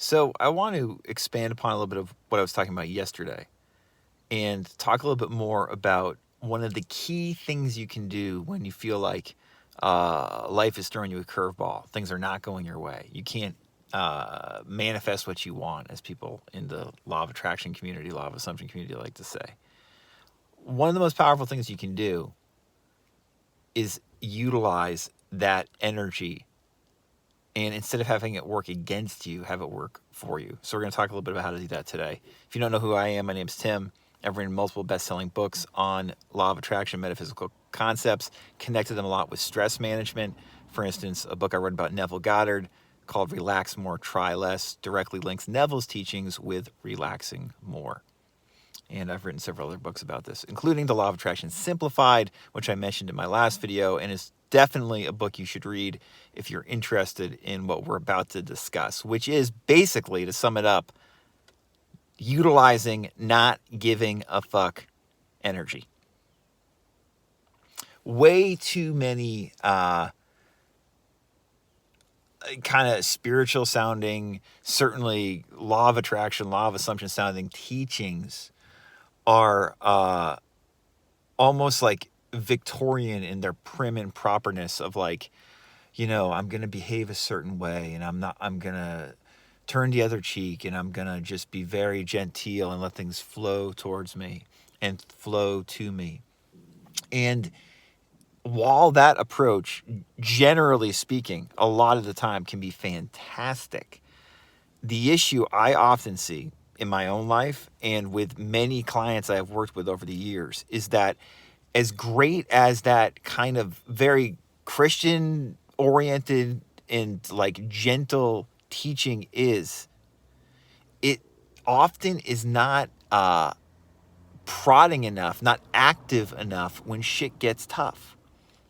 So I want to expand upon a little bit of what I was talking about yesterday and talk a little bit more about one of the key things you can do when you feel like life is throwing you a curveball. Things are not going your way. You can't manifest what you want, as people in the law of attraction community, law of assumption community like to say. One of the most powerful things you can do is utilize that energy, and instead of having it work against you, have it work for you. So we're going to talk a little bit about how to do that today. If you don't know who I am, my name's Tim. I've written multiple best-selling books on law of attraction, metaphysical concepts, connected them a lot with stress management. For instance, a book I read about Neville Goddard called Relax More, Try Less directly links Neville's teachings with relaxing more. And I've written several other books about this, including The Law of Attraction Simplified, which I mentioned in my last video, and is definitely a book you should read if you're interested in what we're about to discuss, which is basically, to sum it up, utilizing not giving a fuck energy. Way too many kind of spiritual sounding, certainly law of attraction, law of assumption sounding teachings are almost like Victorian in their prim and properness of like, I'm going to behave a certain way and I'm going to turn the other cheek and I'm going to just be very genteel and let things flow towards me and flow to me. And while that approach, generally speaking, a lot of the time can be fantastic, the issue I often see in my own life and with many clients I have worked with over the years is that as great as that kind of very Christian oriented and like gentle teaching is, it often is not prodding enough, not active enough when shit gets tough.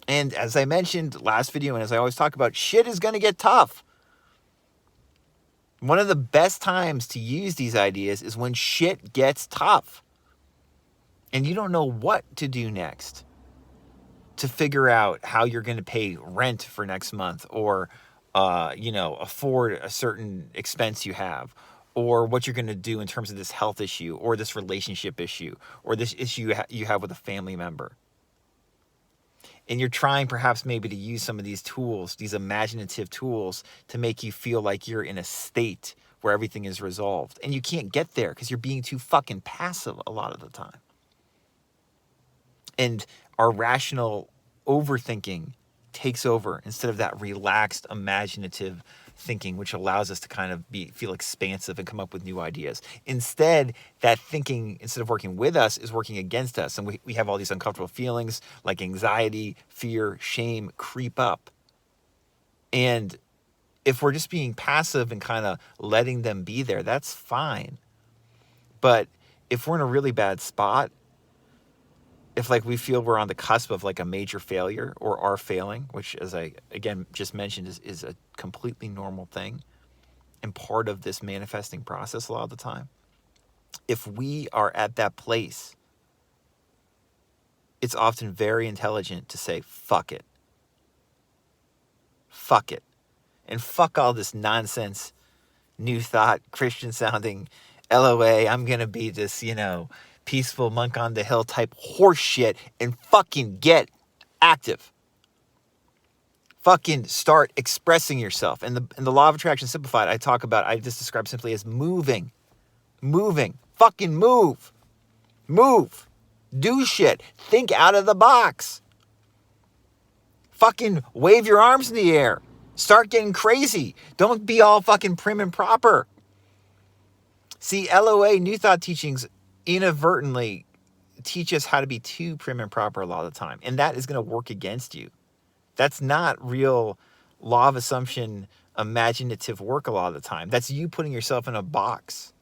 And as I mentioned last video, and as I always talk about, shit is going to get tough. One of the best times to use these ideas is when shit gets tough and you don't know what to do next to figure out how you're going to pay rent for next month or, afford a certain expense you have, or what you're going to do in terms of this health issue or this relationship issue or this issue you have with a family member. And you're trying perhaps maybe to use some of these tools, these imaginative tools, to make you feel like you're in a state where everything is resolved. And you can't get there because you're being too fucking passive a lot of the time. And our rational overthinking takes over instead of that relaxed, imaginative thinking, which allows us to kind of feel expansive and come up with new ideas. Instead, that thinking, instead of working with us, is working against us. And we have all these uncomfortable feelings like anxiety, fear, shame creep up. And if we're just being passive and kind of letting them be there, that's fine. But if we're in a really bad spot, if like we feel we're on the cusp of like a major failure or are failing, which as I again just mentioned is a completely normal thing and part of this manifesting process a lot of the time. If we are at that place, it's often very intelligent to say, fuck it. Fuck it. And fuck all this nonsense, new thought, Christian sounding, LOA, I'm going to be this, peaceful monk on the hill type horse shit and fucking get active. Fucking start expressing yourself. And the law of attraction simplified, I just describe simply as moving. Fucking move. Do shit. Think out of the box. Fucking wave your arms in the air. Start getting crazy. Don't be all fucking prim and proper. See, LOA, New Thought teachings, inadvertently teach us how to be too prim and proper a lot of the time. And that is going to work against you. That's not real law of assumption, imaginative work a lot of the time. That's you putting yourself in a box.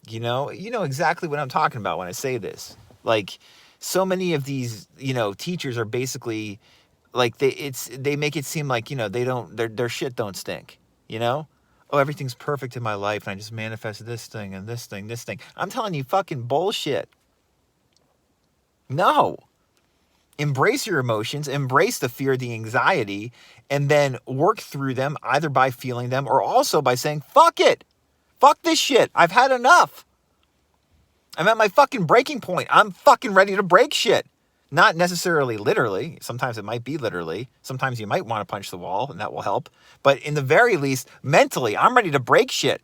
You know exactly what I'm talking about when I say this. Like, so many of these, teachers are basically like they make it seem like, their shit don't stink, Oh, everything's perfect in my life and I just manifest this thing and this thing. I'm telling you, fucking bullshit. No. Embrace your emotions, embrace the fear, the anxiety, and then work through them either by feeling them or also by saying, fuck it. Fuck this shit. I've had enough. I'm at my fucking breaking point. I'm fucking ready to break shit. Not necessarily literally. Sometimes it might be literally. Sometimes you might want to punch the wall, and that will help. But in the very least, mentally, I'm ready to break shit.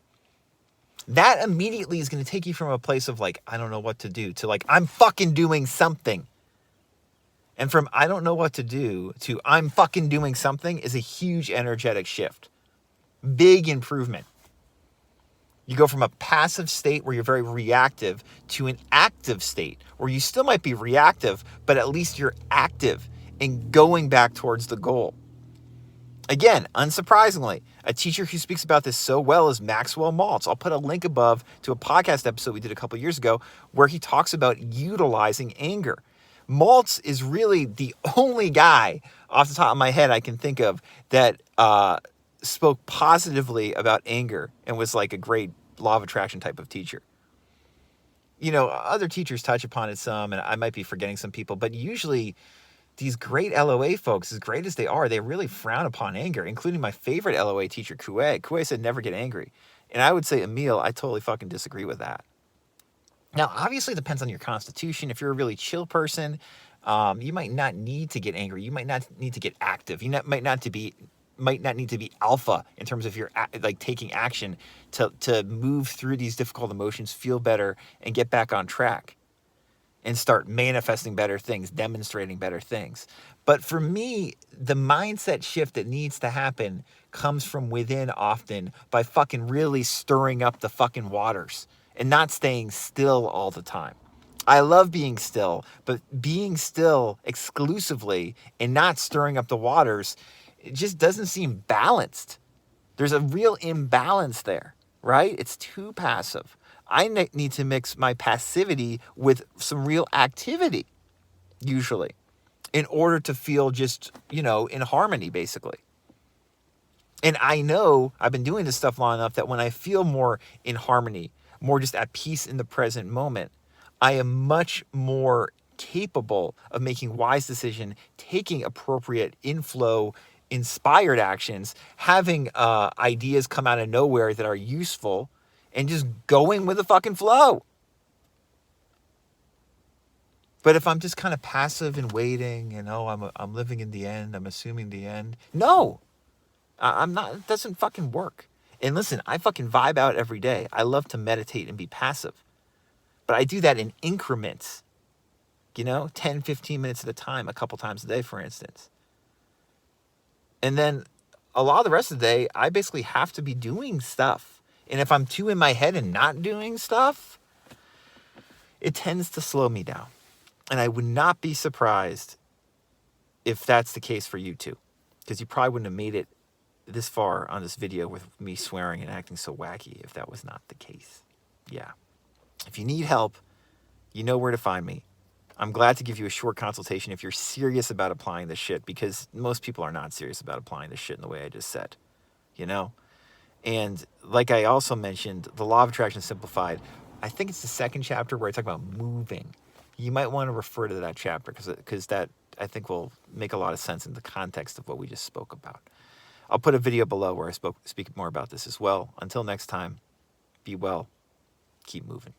That immediately is going to take you from a place of like, I don't know what to do, to like, I'm fucking doing something. And from I don't know what to do to I'm fucking doing something is a huge energetic shift. Big improvement. You go from a passive state where you're very reactive to an active state where you still might be reactive, but at least you're active in going back towards the goal. Again, unsurprisingly, a teacher who speaks about this so well is Maxwell Maltz. I'll put a link above to a podcast episode we did a couple years ago where he talks about utilizing anger. Maltz is really the only guy off the top of my head I can think of that spoke positively about anger and was like a great law of attraction type of teacher. You know, other teachers touch upon it some, and I might be forgetting some people, but usually these great LOA folks, as great as they are, they really frown upon anger, including my favorite LOA teacher, Coué. Coué said never get angry. And I would say, Emil, I totally fucking disagree with that. Now, obviously, it depends on your constitution. If you're a really chill person, you might not need to get angry. You might not need to get active. You might not need to be alpha in terms of your like taking action to move through these difficult emotions, feel better, and get back on track and start manifesting better things, demonstrating better things. But for me, the mindset shift that needs to happen comes from within often by fucking really stirring up the fucking waters and not staying still all the time. I love being still, but being still exclusively and not stirring up the waters, it just doesn't seem balanced. There's a real imbalance there, right? It's too passive. I need to mix my passivity with some real activity, usually, in order to feel just, you know, in harmony, basically. And I know I've been doing this stuff long enough that when I feel more in harmony, more just at peace in the present moment, I am much more capable of making wise decisions, taking appropriate inflow, inspired actions, having ideas come out of nowhere that are useful, and just going with the fucking flow. But if I'm just kind of passive and waiting, and I'm living in the end, I'm assuming the end. No, I'm not. It doesn't fucking work. And listen, I fucking vibe out every day. I love to meditate and be passive. But I do that in increments. 10, 15 minutes at a time, a couple times a day, for instance. And then a lot of the rest of the day, I basically have to be doing stuff. And if I'm too in my head and not doing stuff, it tends to slow me down. And I would not be surprised if that's the case for you too. Because you probably wouldn't have made it this far on this video with me swearing and acting so wacky if that was not the case. Yeah. If you need help, you know where to find me. I'm glad to give you a short consultation if you're serious about applying this shit, because most people are not serious about applying this shit in the way I just said, And like I also mentioned, the Law of Attraction Simplified, I think it's the second chapter where I talk about moving. You might want to refer to that chapter because that, I think, will make a lot of sense in the context of what we just spoke about. I'll put a video below where I speak more about this as well. Until next time, be well, keep moving.